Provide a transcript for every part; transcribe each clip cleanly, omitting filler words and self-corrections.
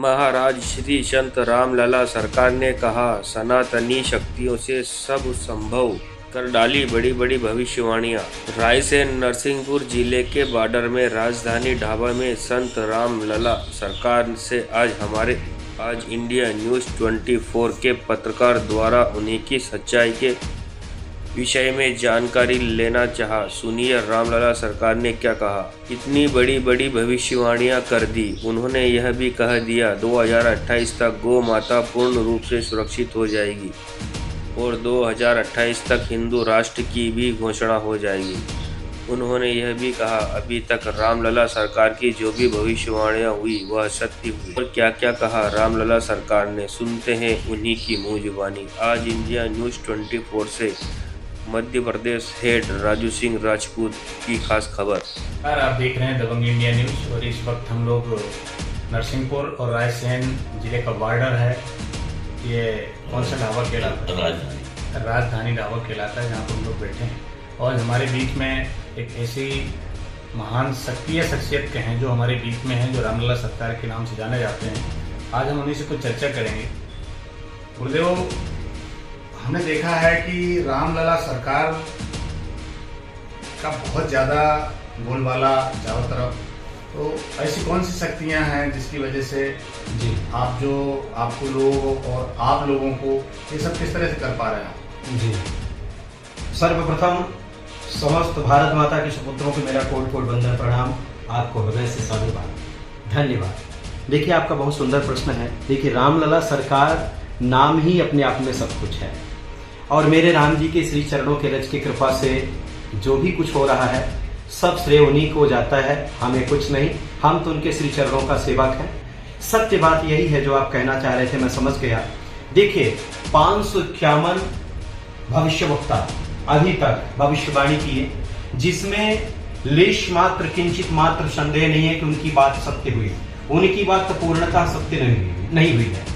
महाराज श्री संत रामलला सरकार ने कहा, सनातनी शक्तियों से सब संभव कर डाली बड़ी बड़ी भविष्यवाणियां। रायसेन नरसिंहपुर जिले के बॉर्डर में राजधानी ढाबा में संत रामलला सरकार से आज इंडिया न्यूज़ 24 के पत्रकार द्वारा उन्हीं की सच्चाई के विषय में जानकारी लेना चाहा। सुनिए रामलला सरकार ने क्या कहा। इतनी बड़ी बड़ी भविष्यवाणियां कर दी। उन्होंने यह भी कह दिया 2028 तक गौ माता पूर्ण रूप से सुरक्षित हो जाएगी और 2028 तक हिंदू राष्ट्र की भी घोषणा हो जाएगी। उन्होंने यह भी कहा, अभी तक रामलला सरकार की जो भी भविष्यवाणियां हुई वह सत्य हुई। और क्या क्या कहा रामलला सरकार ने, सुनते हैं उन्हीं की मुँह जुबानी। आज इंडिया न्यूज़ 24 से मध्य प्रदेश हेड राजू सिंह राजपूत की खास खबर। आप देख रहे हैं दबंग इंडिया न्यूज़ और इस वक्त हम लोग नरसिंहपुर और रायसेन जिले का बॉर्डर है। ये कौन सा ढाबा कहलाता है? राजधानी ढाबा कहलाता है, जहाँ पर हम लोग बैठे हैं। और हमारे बीच में एक ऐसी महान सक्रिय शख्सियत के हैं जो हमारे बीच में हैं, जो रामलला सरकार के नाम से जाने जाते हैं। आज हम उन्हीं से कुछ चर्चा करेंगे। गुरुदेव, हमने देखा है कि रामलला सरकार का बहुत ज़्यादा बोलबाला चारों तरफ, तो ऐसी कौन सी शक्तियां हैं जिसकी वजह से जी आपको लोग और आप लोगों को ये सब किस तरह से कर पा रहे हैं? जी, सर्वप्रथम समस्त भारत माता के सुपुत्रों को मेरा कोटि कोटि वंदन प्रणाम। आपको हृदय से साधुवाद, धन्यवाद। देखिए, आपका बहुत सुंदर प्रश्न है। देखिए, रामलला सरकार नाम ही अपने आप में सब कुछ है और मेरे राम जी के श्री चरणों के रज की कृपा से जो भी कुछ हो रहा है सब श्रेय उन्हीं को जाता है, हमें कुछ नहीं। हम तो उनके श्री चरणों का सेवक हैं। सत्य बात यही है जो आप कहना चाह रहे थे, मैं समझ गया। देखिए, 551 भविष्यवक्ता अभी तक भविष्यवाणी की है, जिसमें लेश मात्र किंचित मात्र संदेह नहीं है कि उनकी बात सत्य हुई। उनकी बात तो पूर्णतः सत्य नहीं हुई है।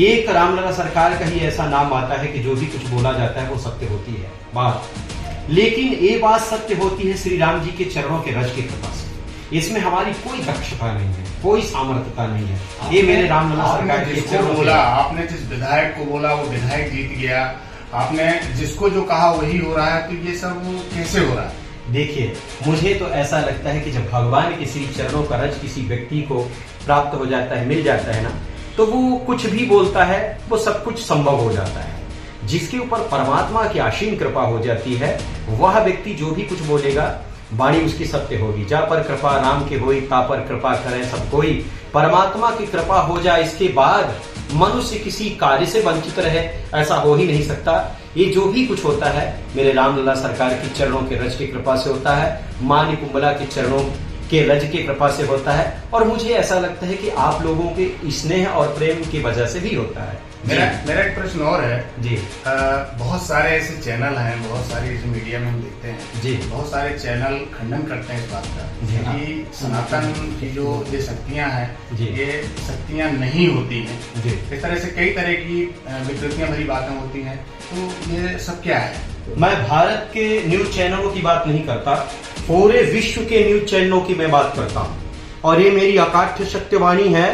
एक रामलला सरकार का ही ऐसा नाम आता है कि जो भी कुछ बोला जाता है वो सत्य होती है बात। लेकिन ये बात सत्य होती है श्री राम जी के चरणों के रज की कृपा से। इसमें हमारी कोई दक्षता नहीं है, कोई सामर्थ्यता नहीं है। ये मेरे रामलला सरकार के चरणों बोला। आपने जिस विधायक को बोला वो विधायक जीत गया, आपने जिसको जो कहा वही हो रहा है, तो ये सब कैसे हो रहा है? देखिए, मुझे तो ऐसा लगता है कि जब भगवान के श्री चरणों का रज किसी व्यक्ति को प्राप्त हो जाता है, मिल जाता है ना, तो वो कुछ भी बोलता है वो सब कुछ संभव हो जाता है। जिसके ऊपर परमात्मा की असीम कृपा हो जाती है वह व्यक्ति जो भी कुछ बोलेगा वाणी उसकी सत्य होगी। जा पर कृपा राम के होई, ता पर कृपा करे सब कोई। परमात्मा की कृपा हो जाए, इसके बाद मनुष्य किसी कार्य से वंचित रहे, ऐसा हो ही नहीं सकता। ये जो भी कुछ होता है मेरे रामलला सरकार के चरणों के रज की कृपा से होता है, मां निकुंबला के चरणों के रज की कृपा से होता है। और मुझे ऐसा लगता है कि आप लोगों के स्नेह और प्रेम की वजह से भी होता है। मेरा एक प्रश्न और है जी। बहुत सारे ऐसे चैनल हैं, बहुत सारी इस मीडिया में हम देखते हैं जी, बहुत सारे चैनल खंडन करते हैं इस बात का कि सनातन की जो ये शक्तियां हैं ये शक्तियां नहीं होती हैं जी। इस तरह से कई तरह की विकृतियां भरी बातें होती हैं, तो ये सब क्या है? मैं भारत के न्यूज चैनलों की बात नहीं करता, पूरे विश्व के न्यूज चैनलों की मैं बात करता हूं। और ये मेरी अकाट्य सत्यवाणी है,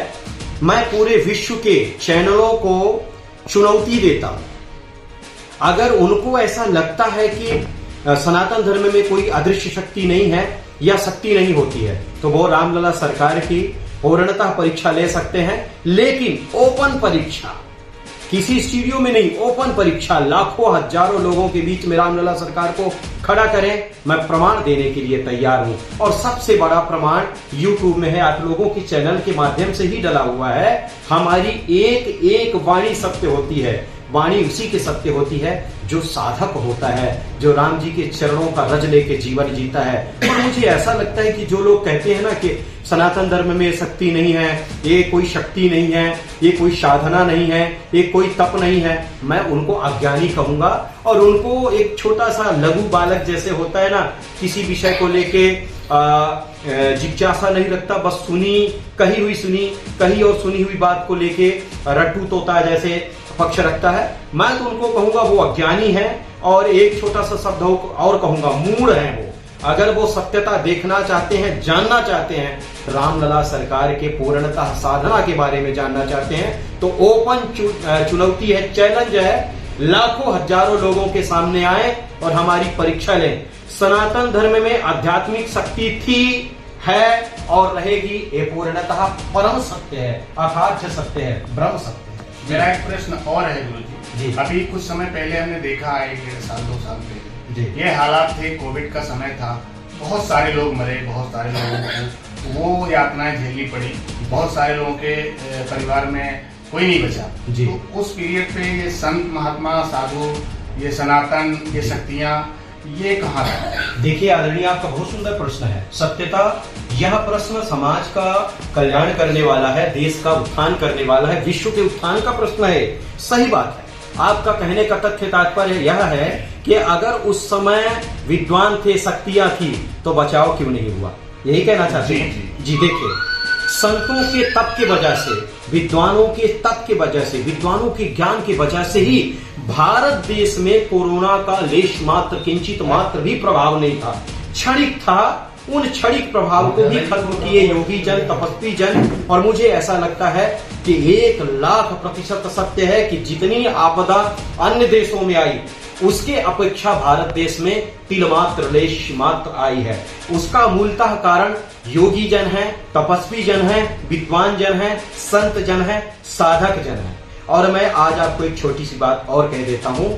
मैं पूरे विश्व के चैनलों को चुनौती देता हूं। अगर उनको ऐसा लगता है कि सनातन धर्म में कोई अदृश्य शक्ति नहीं है या शक्ति नहीं होती है, तो वो रामलला सरकार की पूर्णतः परीक्षा ले सकते हैं। लेकिन ओपन परीक्षा, किसी स्टूडियो में नहीं, ओपन परीक्षा, लाखों हजारों लोगों के बीच में रामलला सरकार को खड़ा करें, मैं प्रमाण देने के लिए तैयार हूं। और सबसे बड़ा प्रमाण यूट्यूब में है, आप लोगों की चैनल के माध्यम से ही डला हुआ है। हमारी एक एक वाणी सत्य होती है। वाणी उसी के सत्य होती है जो साधक होता है, जो राम जी के चरणों का रज लेके जीवन जीता है। और मुझे ऐसा लगता है कि जो लोग कहते हैं ना कि सनातन धर्म में शक्ति नहीं है, ये कोई शक्ति नहीं है, ये कोई साधना नहीं है, ये कोई तप नहीं है, मैं उनको अज्ञानी कहूंगा। और उनको एक छोटा सा लघु बालक जैसे होता है ना, किसी विषय को लेके जिज्ञासा नहीं रखता, बस कही और सुनी हुई बात को लेके रट्टू तोता जैसे पक्ष रखता है, मैं तो उनको कहूंगा वो अज्ञानी है। और एक छोटा सा शब्द और कहूंगा, मूढ़ है अगर वो सत्यता देखना चाहते हैं, जानना चाहते हैं, रामलला सरकार के पूर्णतः साधना के बारे में जानना चाहते हैं, तो ओपन चुनौती है, चैलेंज है, लाखों हजारों लोगों के सामने आए और हमारी परीक्षा लें। सनातन धर्म में आध्यात्मिक शक्ति थी, है और रहेगी। ये पूर्णतः परम सत्य है, अखाद्य सत्य है, ब्रह्म सत्य है। मेरा एक प्रश्न और है गुरुजी जी। अभी कुछ समय पहले हमने देखा है, 1-1.5 साल 2 साल पहले जी। ये हालात थे, कोविड का समय था, बहुत सारे लोग मरे, बहुत सारे लोगों को वो यातनाएं झेलनी पड़ी, बहुत सारे लोगों के परिवार में कोई नहीं बचा जी। तो उस पीरियड पे ये संत महात्मा साधु, ये सनातन, ये शक्तियां, ये कहाँ रहा? देखिए आदरणीय, आपका बहुत सुंदर प्रश्न है। सत्यता यह प्रश्न समाज का कल्याण करने वाला है, देश का उत्थान करने वाला है, विश्व के उत्थान का प्रश्न है। सही बात है। आपका कहने का तथ्य तात्पर्य यह है कि अगर उस समय विद्वान थे, शक्तियां थी, तो बचाव क्यों नहीं हुआ, यही कहना चाहते हैं। जी देखिए, संतों के तप की वजह से, विद्वानों के तप की वजह से, विद्वानों के ज्ञान की वजह से ही भारत देश में कोरोना का लेश मात्र, किंचित मात्र भी प्रभाव नहीं था, क्षणिक था। उन क्षणिक प्रभाव को भी खत्म किए योगी जन, तपस्वी जन। और मुझे ऐसा लगता है कि 1,00,000% सत्य है कि जितनी आपदा अन्य देशों में आई, उसके अपेक्षा भारत देश में तिल मात्र, लेश मात्र आई है। उसका मूलतः कारण योगी जन है, तपस्वी जन है, विद्वान जन है, संत जन है, साधक जन है। और मैं आज आपको एक छोटी सी बात और कह देता हूं,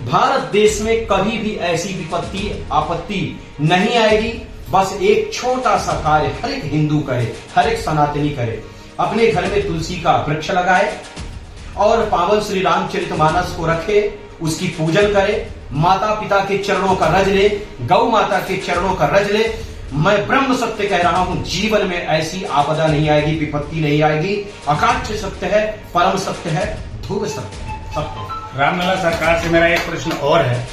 भारत देश में कभी भी ऐसी विपत्ति, आपत्ति नहीं आएगी। बस एक छोटा सा कार्य हर एक हिंदू करे, हर एक सनातनी करे, अपने घर में तुलसी का वृक्ष लगाए और पावन श्री रामचरितमानस को रखे, उसकी पूजन करे, माता पिता के चरणों का रज ले, गौ माता के चरणों का रज ले। मैं ब्रह्म सत्य कह रहा हूं, जीवन में ऐसी आपदा नहीं आएगी, विपत्ति नहीं आएगी। अकाट्य सत्य है, परम सत्य है, ध्रुव सत्य है, सत्य। रामलला सरकार से मेरा एक प्रश्न और है।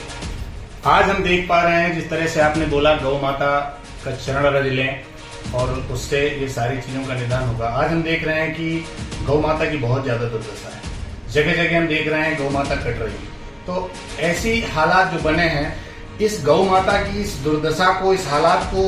आज हम देख पा रहे हैं, जिस तरह से आपने बोला गौ माता का चरण रज लें और उससे ये सारी चीजों का निदान होगा। आज हम देख रहे हैं कि गौ माता की बहुत ज्यादा दुर्दशा है, जगह जगह हम देख रहे हैं गौ माता कट रही है। तो ऐसी हालात जो बने हैं, इस गौ माता की इस दुर्दशा को, इस हालात को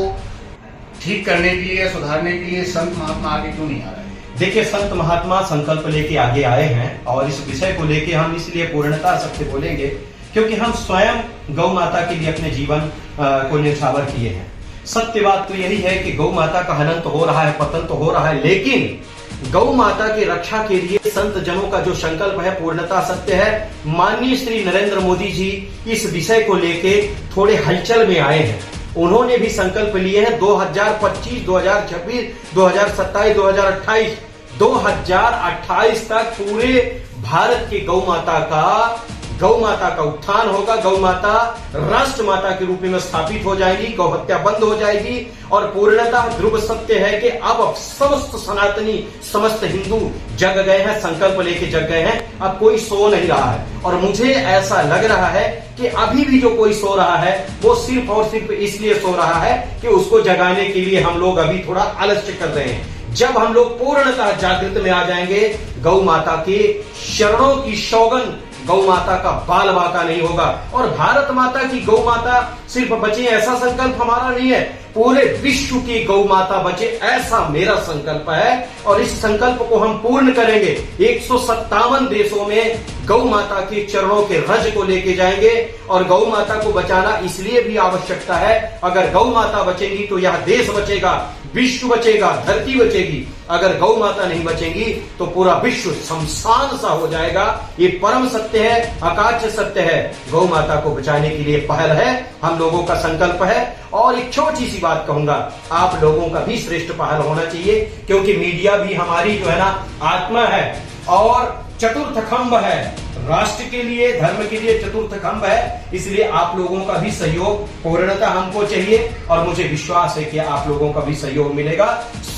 ठीक करने के लिए, सुधारने के लिए संत महात्मा आगे क्यों नहीं आ रहे हैं? देखिए, संत महात्मा संकल्प लेके आगे आए हैं और इस विषय को लेके हम इसलिए पूर्णता सत्य बोलेंगे क्योंकि हम स्वयं गौ माता के लिए अपने जीवन को न्यौछावर किए हैं। सत्य बात तो यही है कि गौ माता का हनन तो हो रहा है, पतन तो हो रहा है, लेकिन गौ माता की रक्षा के लिए संत जनों का जो संकल्प है पूर्णता सत्य है। माननीय श्री नरेंद्र मोदी जी इस विषय को लेके थोड़े हलचल में आए हैं। उन्होंने भी संकल्प लिए हैं 2025, 2026, 2027, 2028, 2028 तक पूरे भारत की गौ माता का उत्थान होगा। गौ माता राष्ट्र माता के रूप में स्थापित हो जाएगी, गौ हत्या बंद हो जाएगी। और पूर्णतः ध्रुव सत्य है कि अब समस्त सनातनी, समस्त हिंदू जग गए हैं, संकल्प लेके जग गए हैं। अब कोई सो नहीं रहा है और मुझे ऐसा लग रहा है कि अभी भी जो कोई सो रहा है वो सिर्फ और सिर्फ इसलिए सो रहा है कि उसको जगाने के लिए हम लोग अभी थोड़ा आलस्य कर रहे हैं। जब हम लोग पूर्णतः जागृत में आ जाएंगे, गौ माता के शरणों की सौगंध, गौ माता का बाल बाका नहीं होगा। और भारत माता की गौ माता सिर्फ बचे ऐसा संकल्प हमारा नहीं है, पूरे विश्व की गौ माता बचे ऐसा मेरा संकल्प है। और इस संकल्प को हम पूर्ण करेंगे। 157 देशों में गौ माता के चरणों के रज को लेके जाएंगे। और गौ माता को बचाना इसलिए भी आवश्यकता है, अगर गौ माता बचेगी तो यह देश बचेगा, विश्व बचेगा, धरती बचेगी। अगर गौ माता नहीं बचेगी तो पूरा विश्व शमशान सा हो जाएगा। ये परम सत्य है, अकाट्य सत्य है। गौ माता को बचाने के लिए पहल है, हम लोगों का संकल्प है। और एक छोटी सी बात कहूंगा, आप लोगों का भी श्रेष्ठ पहल होना चाहिए, क्योंकि मीडिया भी हमारी जो है ना आत्मा है और चतुर्थ खंभ है, राष्ट्र के लिए, धर्म के लिए चतुर्थ खंभ है। इसलिए आप लोगों का भी सहयोग पूर्णतः हमको चाहिए और मुझे विश्वास है कि आप लोगों का भी सहयोग मिलेगा।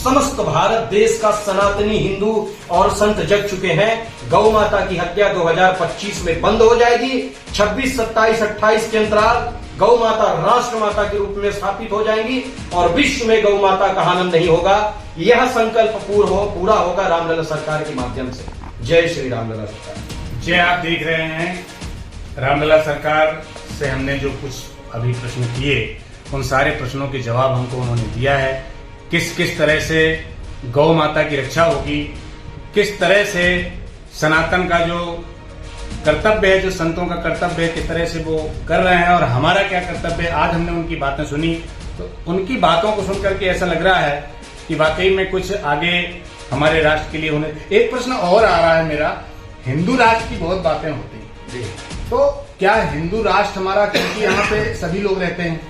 समस्त भारत देश का सनातनी हिंदू और संत जग चुके हैं। गौ माता की हत्या 2025 में बंद हो जाएगी। 26, 27, 28 के अंतराल गौ माता राष्ट्र माता के रूप में स्थापित हो जाएंगी और विश्व में गौ माता का हनन नहीं होगा। यह संकल्प पूरा होगा रामलला सरकार के माध्यम से। जय श्री रामलला सरकार। जय। आप देख रहे हैं रामलला सरकार से हमने जो कुछ अभी प्रश्न किए उन सारे प्रश्नों के जवाब हमको उन्होंने दिया है। किस किस तरह से गौ माता की रक्षा होगी, किस तरह से सनातन का जो कर्तव्य है, जो संतों का कर्तव्य है, किस तरह से वो कर रहे हैं और हमारा क्या कर्तव्य है। आज हमने उनकी बातें सुनी तो उनकी बातों को सुनकर के ऐसा लग रहा है कि वाकई में कुछ आगे हमारे राष्ट्र के लिए होने। एक प्रश्न और आ रहा है मेरा, हिंदू राष्ट्र की बहुत बातें होती हैं, तो क्या हिंदू राष्ट्र हमारा, क्योंकि यहाँ पे सभी लोग रहते हैं,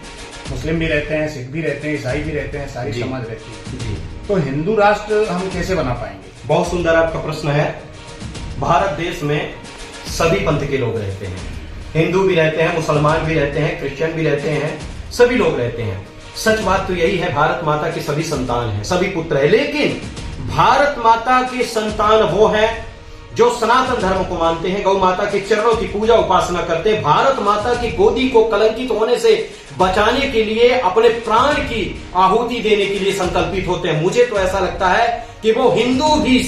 मुस्लिम भी रहते हैं, सिख भी रहते हैं, ईसाई भी रहते हैं, सारी समाज रहती है, तो हिंदू राष्ट्र हम कैसे बना पाएंगे? बहुत सुंदर आपका प्रश्न है। भारत देश में सभी पंथ के लोग रहते हैं, हिंदू भी रहते हैं, मुसलमान भी रहते हैं, क्रिश्चियन भी रहते हैं, सभी लोग रहते हैं। सच बात तो यही है, भारत माता के सभी संतान हैं, सभी पुत्र हैं, लेकिन भारत माता के संतान वो हैं जो सनातन धर्म को मानते हैं, गौ माता के चरणों की पूजा उपासना करते हैं, भारत माता की गोदी को कलंकित होने से बचाने के लिए अपने प्राण की आहुति देने के लिए संकल्पित होते हैं। मुझे तो ऐसा लगता है कि वो हिंदू भी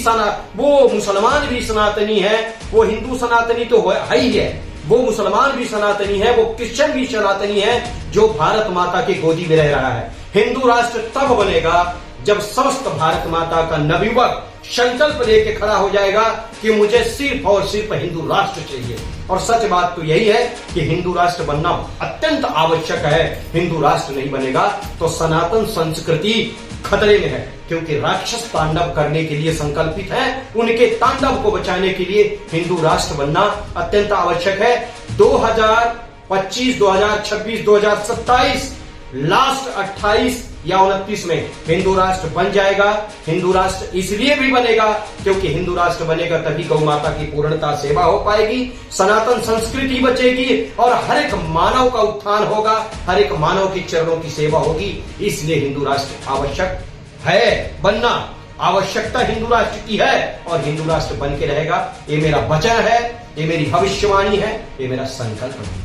वो मुसलमान भी सनातनी है, वो हिंदू सनातनी तो है ही है, वो मुसलमान भी सनातनी है, वो क्रिश्चियन भी सनातनी है जो भारत माता की गोदी में रह रहा है। हिंदू राष्ट्र तब बनेगा जब समस्त भारत माता का नवयुवक संकल्प लेके खड़ा हो जाएगा कि मुझे सिर्फ और सिर्फ हिंदू राष्ट्र चाहिए। और सच बात तो यही है कि हिंदू राष्ट्र बनना अत्यंत आवश्यक है। हिंदू राष्ट्र नहीं बनेगा तो सनातन संस्कृति खतरे में है, क्योंकि राक्षस तांडव करने के लिए संकल्पित है, उनके तांडव को बचाने के लिए हिंदू राष्ट्र बनना अत्यंत आवश्यक है। 2025, 2026, 2027 लास्ट 28 या 29 में हिंदू राष्ट्र बन जाएगा। हिंदू राष्ट्र इसलिए भी बनेगा क्योंकि हिंदू राष्ट्र बनेगा तभी गौ माता की पूर्णता सेवा हो पाएगी, सनातन संस्कृति बचेगी और हर एक मानव का उत्थान होगा, हर एक मानव के चरणों की सेवा होगी। इसलिए हिंदू राष्ट्र आवश्यक है, बनना आवश्यकता हिंदू राष्ट्र की है और हिंदू राष्ट्र बन के रहेगा। ये मेरा वचन है, ये मेरी भविष्यवाणी है, ये मेरा संकल्प है।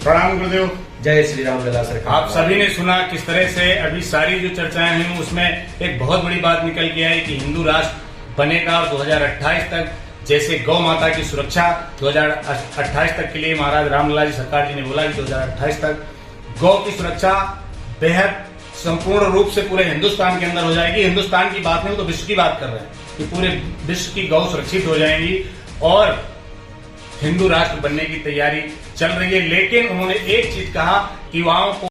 प्रणाम गुरुदेव। जय श्री राम लला सरकार। आप सभी ने सुना किस तरह से अभी सारी जो चर्चाएं हुई उसमें एक बहुत बड़ी बात निकल के आई कि हिंदू राष्ट्र बनेगा और 2028 तक, जैसे गौ माता की सुरक्षा 2028 तक के लिए महाराज रामलला जी सरकार जी ने बोला कि 2028 तक गौ की सुरक्षा बेहद संपूर्ण रूप से पूरे हिंदुस्तान के अंदर हो जाएगी। हिंदुस्तान की बात नहीं तो विश्व की बात कर रहे हैं कि पूरे विश्व की गौ सुरक्षित हो जाएंगी और हिंदू राष्ट्र बनने की तैयारी चल रही है। लेकिन उन्होंने एक चीज कहा कि युवाओं को